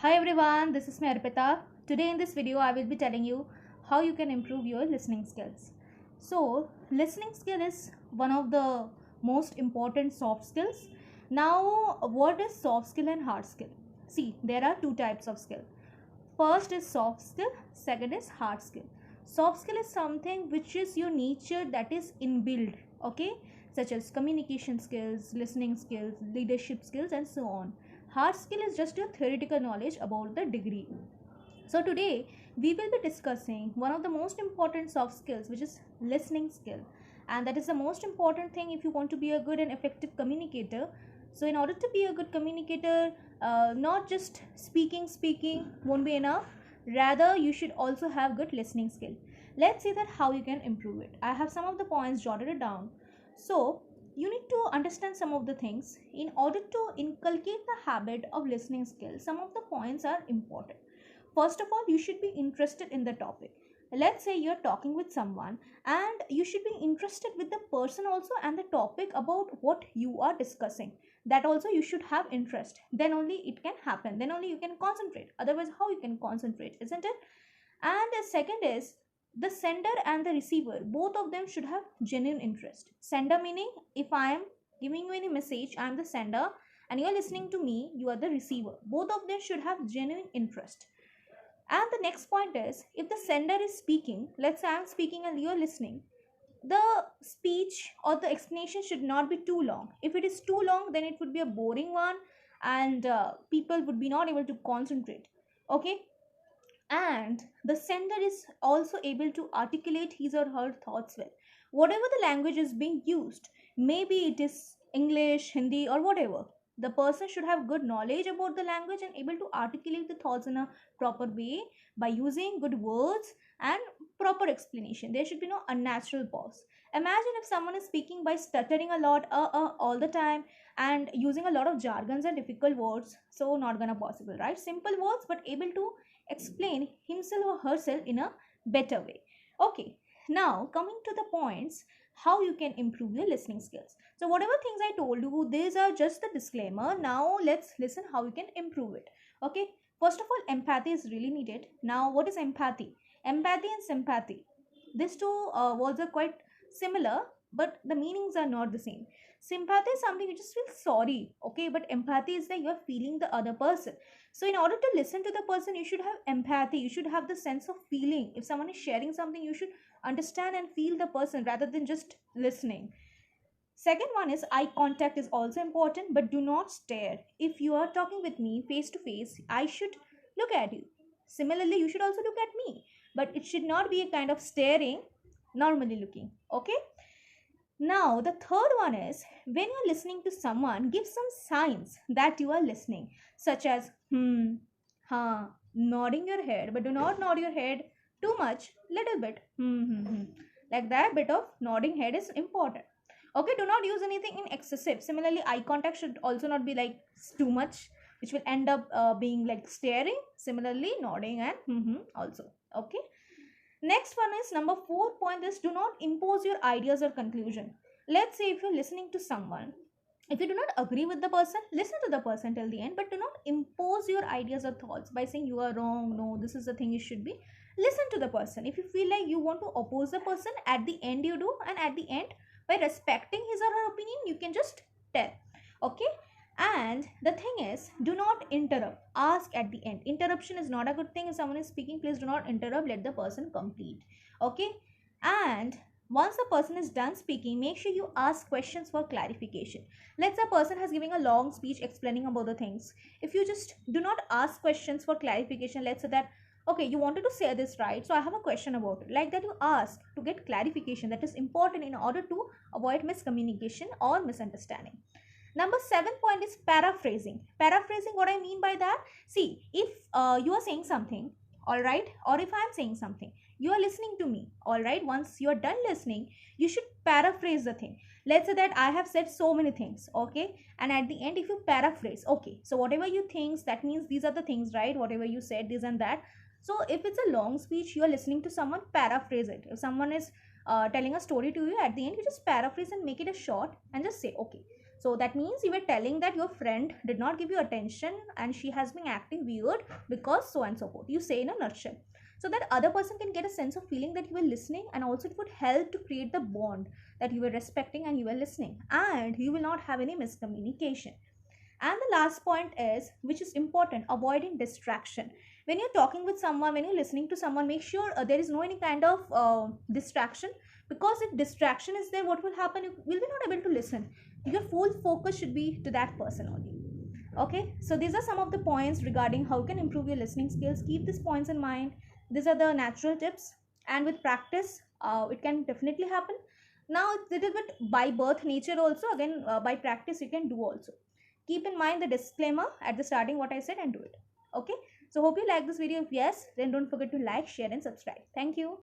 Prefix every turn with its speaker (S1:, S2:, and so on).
S1: Hi everyone, this is me Arpita. Today in this video I will be telling you how you can improve your listening skills. So, listening skill is one of the most important soft skills. Now, what is soft skill and hard skill? See, there are two types of skill. First is soft skill, second is hard skill. Soft skill is something which is your nature, that is inbuilt, okay, such as communication skills, listening skills, leadership skills, and so on. Hard skill is just your theoretical knowledge about the degree. So today we will be discussing one of the most important soft skills, which is listening skill, and that is the most important thing if you want to be a good and effective communicator. So in order to be a good communicator, not just speaking won't be enough. Rather, you should also have good listening skill. Let's see that how you can improve it. I have some of the points jotted it down. So you need to understand some of the things in order to inculcate the habit of listening skill. Some of the points are important. First of all, you should be interested in the topic. Let's say you're talking with someone and you should be interested with the person also and the topic about what you are discussing. That also you should have interest. Then only it can happen. Then only you can concentrate. Otherwise, how you can concentrate, isn't it? And the second is the sender and the receiver. Both of them should have genuine interest. Sender meaning if I am giving you any message, I am the sender and you are listening to me, you are the receiver. Both of them should have genuine interest. And the next point is if the sender is speaking, let's say I'm speaking and you're listening, the speech or the explanation should not be too long. If it is too long, then it would be a boring one and people would be not able to concentrate. Okay, and the sender is also able to articulate his or her thoughts well. Whatever the language is being used, maybe it is English, Hindi, or whatever, the person should have good knowledge about the language and able to articulate the thoughts in a proper way by using good words and proper explanation. There should be no unnatural pause. Imagine if someone is speaking by stuttering a lot all the time and using a lot of jargons and difficult words, so not gonna possible, right? Simple words but able to explain himself or herself in a better way. Okay, now coming to the points how you can improve your listening skills. So whatever things I told you, these are just the disclaimer. Now let's listen how you can improve it. Okay, first of all, empathy is really needed. Now what is empathy? Empathy and sympathy, these two words are quite similar but the meanings are not the same. Sympathy is something you just feel sorry, okay, but empathy is that you're feeling the other person. So in order to listen to the person, you should have empathy, you should have the sense of feeling. If someone is sharing something, you should understand and feel the person rather than just listening. Second one is eye contact is also important, but do not stare. If you are talking with me face to face, I should look at you. Similarly, you should also look at me, but it should not be a kind of staring, normally looking. Okay. Now, the third one is when you're listening to someone, give some signs that you are listening, such as ha, nodding your head, but do not nod your head too much, little bit, like that bit of nodding head is important. Okay, do not use anything in excessive. Similarly, eye contact should also not be like too much, which will end up being like staring. Similarly, nodding and also. Okay. Next one is number 4 point is do not impose your ideas or conclusion. Let's say if you're listening to someone, if you do not agree with the person, listen to the person till the end, but do not impose your ideas or thoughts by saying you are wrong, no, this is the thing it should be. Listen to the person. If you feel like you want to oppose the person, at the end you do, and at the end, by respecting his or her opinion, you can just tell. Okay. And the thing is, do not interrupt. Ask at the end. Interruption is not a good thing. If someone is speaking, please do not interrupt. Let the person complete. Okay. And once the person is done speaking, make sure you ask questions for clarification. Let's say a person has given a long speech explaining about the things. If you just do not ask questions for clarification, let's say that, okay, you wanted to say this, right? So I have a question about it. Like that, you ask to get clarification. That is important in order to avoid miscommunication or misunderstanding. Number 7 point is paraphrasing. Paraphrasing, what I mean by that? See, if you are saying something, all right, or if I am saying something, you are listening to me, all right. Once you are done listening, you should paraphrase the thing. Let's say that I have said so many things, okay, and at the end, if you paraphrase, okay, so whatever you think, that means these are the things, right? Whatever you said, this and that. So if it's a long speech, you are listening to someone, paraphrase it. If someone is telling a story to you, at the end, you just paraphrase and make it a short and just say, okay. So that means you were telling that your friend did not give you attention and she has been acting weird because so and so forth. You say in a nutshell, so that other person can get a sense of feeling that you were listening, and also it would help to create the bond that you were respecting and you were listening, and you will not have any miscommunication. And the last point is, which is important, avoiding distraction. When you're talking with someone, when you're listening to someone, make sure there is no any kind of distraction, because if distraction is there, what will happen? You will be not able to listen. Your full focus should be to that person only. Okay, so these are some of the points regarding how you can improve your listening skills. Keep these points in mind. These are the natural tips, and with practice, it can definitely happen. Now it's a little bit by birth nature also. Again, by practice, you can do also. Keep in mind the disclaimer at the starting what I said and do it. Okay, so hope you like this video. If yes, then don't forget to like, share and subscribe. Thank you.